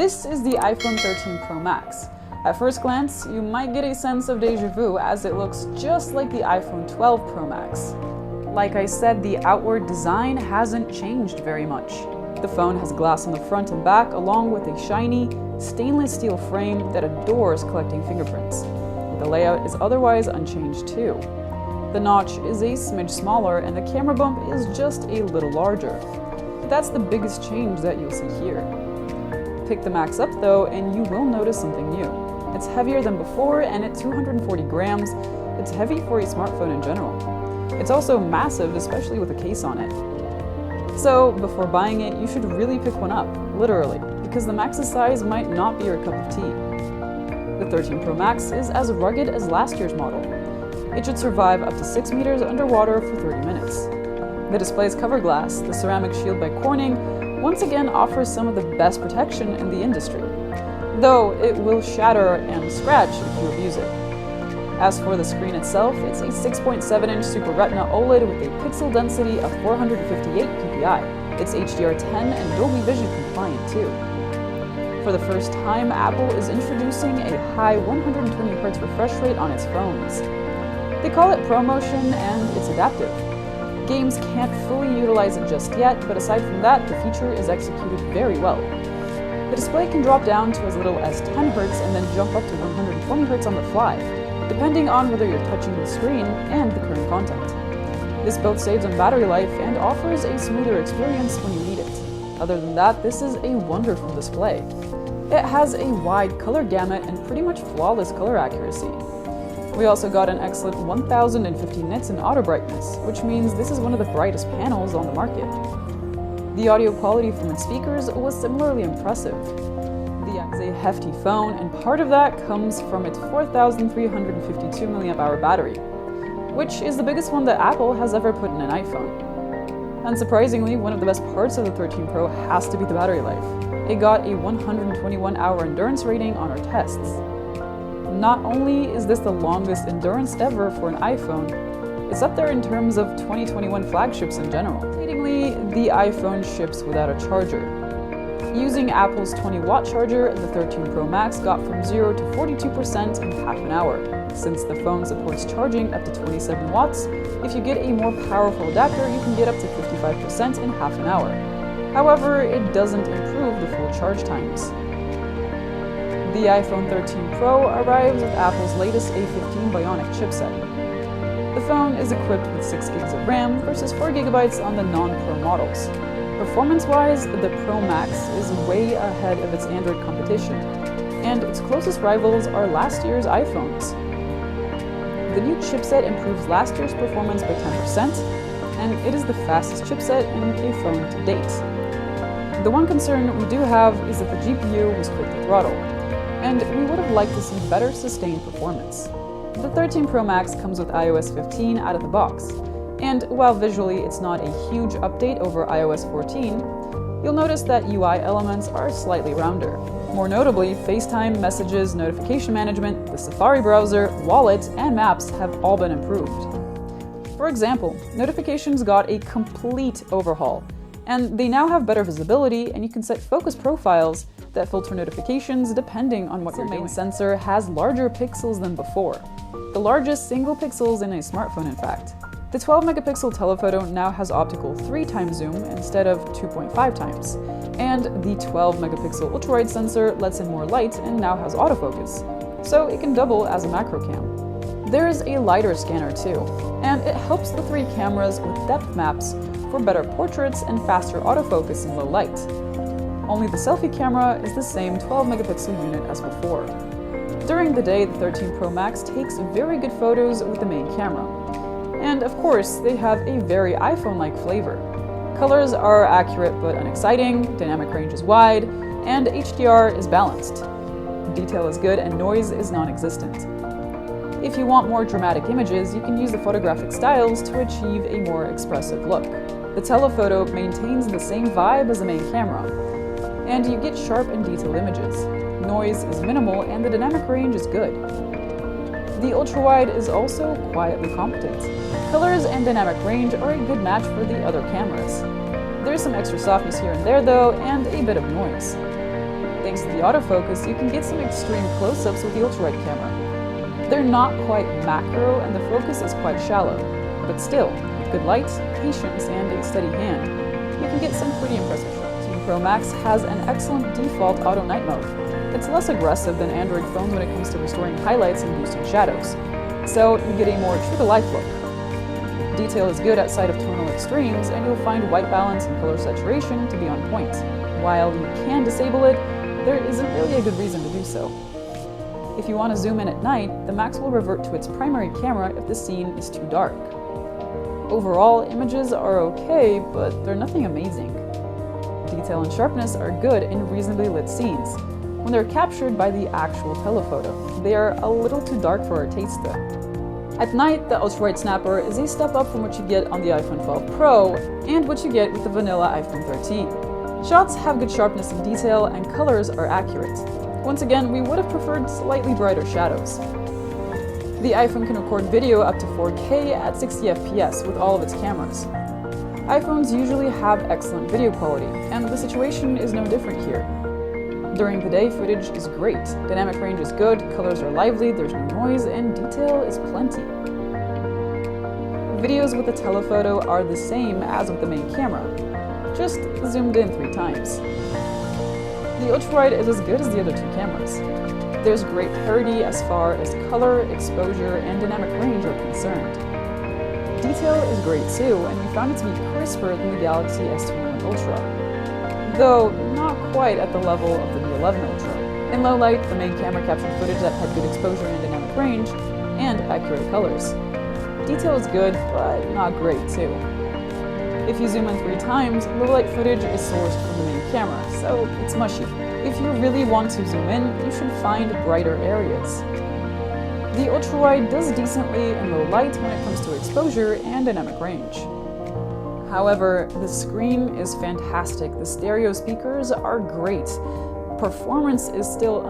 This is the iPhone 13 Pro Max. At first glance, you might get a sense of déjà vu as it looks just like the iPhone 12 Pro Max. Like I said, the outward design hasn't changed very much. The phone has glass on the front and back along with a shiny, stainless steel frame that adores collecting fingerprints. The layout is otherwise unchanged too. The notch is a smidge smaller and the camera bump is just a little larger. That's the biggest change that you'll see here. Pick the Max up though and you will notice something new. It's heavier than before, and at 240 grams, it's heavy for a smartphone in general. It's also massive, especially with a case on it. So before buying it, you should really pick one up, literally, because the Max's size might not be your cup of tea. The 13 Pro Max is as rugged as last year's model. It should survive up to 6 meters underwater for 30 minutes. The display's cover glass, the ceramic shield by Corning, once again offers some of the best protection in the industry, though it will shatter and scratch if you abuse it. As for the screen itself, it's a 6.7-inch Super Retina OLED with a pixel density of 458 ppi. It's HDR10 and Dolby Vision compliant too. For the first time, Apple is introducing a high 120Hz refresh rate on its phones. They call it ProMotion and it's adaptive. Games can't fully utilize it just yet, but aside from that, the feature is executed very well. The display can drop down to as little as 10 Hz and then jump up to 120 Hz on the fly, depending on whether you're touching the screen and the current content. This both saves on battery life and offers a smoother experience when you need it. Other than that, this is a wonderful display. It has a wide color gamut and pretty much flawless color accuracy. We also got an excellent 1050 nits in auto brightness, which means this is one of the brightest panels on the market. The audio quality from its speakers was similarly impressive. The X is a hefty phone, and part of that comes from its 4,352 mAh battery, which is the biggest one that Apple has ever put in an iPhone. Unsurprisingly, one of the best parts of the 13 Pro has to be the battery life. It got a 121-hour endurance rating on our tests. Not only is this the longest endurance ever for an iPhone, it's up there in terms of 2021 flagships in general. Excitingly, the iPhone ships without a charger. Using Apple's 20-watt charger, the 13 Pro Max got from 0 to 42% in half an hour. Since the phone supports charging up to 27 watts, if you get a more powerful adapter, you can get up to 55% in half an hour. However, it doesn't improve the full charge times. The iPhone 13 Pro arrives with Apple's latest A15 Bionic chipset. The phone is equipped with 6 gigs of RAM versus 4 gigabytes on the non-Pro models. Performance-wise, the Pro Max is way ahead of its Android competition, and its closest rivals are last year's iPhones. The new chipset improves last year's performance by 10%, and it is the fastest chipset in a phone to date. The one concern we do have is that the GPU was quick to throttle, and we would have liked to see better sustained performance. The 13 Pro Max comes with iOS 15 out of the box, and while visually it's not a huge update over iOS 14, you'll notice that UI elements are slightly rounder. More notably, FaceTime, Messages, Notification Management, the Safari browser, Wallet, and Maps have all been improved. For example, Notifications got a complete overhaul, and they now have better visibility, and you can set focus profiles that filter notifications depending on what your main sensor has larger pixels than before. The largest single pixels in a smartphone, in fact. The 12-megapixel telephoto now has optical 3x zoom instead of 2.5 times, and the 12-megapixel ultra-wide sensor lets in more light and now has autofocus, so it can double as a macro cam. There is a LiDAR scanner too, and it helps the 3 cameras with depth maps for better portraits and faster autofocus in low light. Only the selfie camera is the same 12-megapixel unit as before. During the day, the 13 Pro Max takes very good photos with the main camera. And of course, they have a very iPhone-like flavor. Colors are accurate but unexciting, dynamic range is wide, and HDR is balanced. Detail is good and noise is non-existent. If you want more dramatic images, you can use the photographic styles to achieve a more expressive look. The telephoto maintains the same vibe as the main camera, and you get sharp and detailed images. Noise is minimal and the dynamic range is good. The ultra-wide is also quietly competent. Colors and dynamic range are a good match for the other cameras. There's some extra softness here and there though, and a bit of noise. The thanks to the autofocus, you can get some extreme close-ups with the ultra-wide camera. They're not quite macro and the focus is quite shallow, but still, with good light, patience, and a steady hand, you can get some pretty impressive shots. The Pro Max has an excellent default auto night mode. It's less aggressive than Android phones when it comes to restoring highlights and boosting shadows, so you get a more true-to-life look. Detail is good outside of tonal extremes, and you'll find white balance and color saturation to be on point. While you can disable it, there isn't really a good reason to do so. If you want to zoom in at night, the Max will revert to its primary camera if the scene is too dark. Overall, images are okay, but they're nothing amazing. Detail and sharpness are good in reasonably lit scenes, when they're captured by the actual telephoto. They are a little too dark for our taste though. At night, the ultra-wide snapper is a step up from what you get on the iPhone 12 Pro and what you get with the vanilla iPhone 13. Shots have good sharpness and detail, and colors are accurate. Once again, we would have preferred slightly brighter shadows. The iPhone can record video up to 4K at 60 FPS with all of its cameras. iPhones usually have excellent video quality, and the situation is no different here. During the day, footage is great, dynamic range is good, colors are lively, there's no noise, and detail is plenty. Videos with the telephoto are the same as with the main camera, just zoomed in 3 times. The ultra-wide is as good as the other 2 cameras. There's great parity as far as color, exposure, and dynamic range are concerned. Detail is great too, and we found it to be crisper than the Galaxy S21 Ultra, though not quite at the level of the Mi11 Ultra. In low light, the main camera captured footage that had good exposure and dynamic range, and accurate colors. Detail is good, but not great too. If you zoom in 3 times, low light footage is sourced from the main camera, so it's mushy. If you really want to zoom in, you should find brighter areas. The ultra-wide does decently in low light when it comes to exposure and dynamic range. However, the screen is fantastic, the stereo speakers are great. Performance is still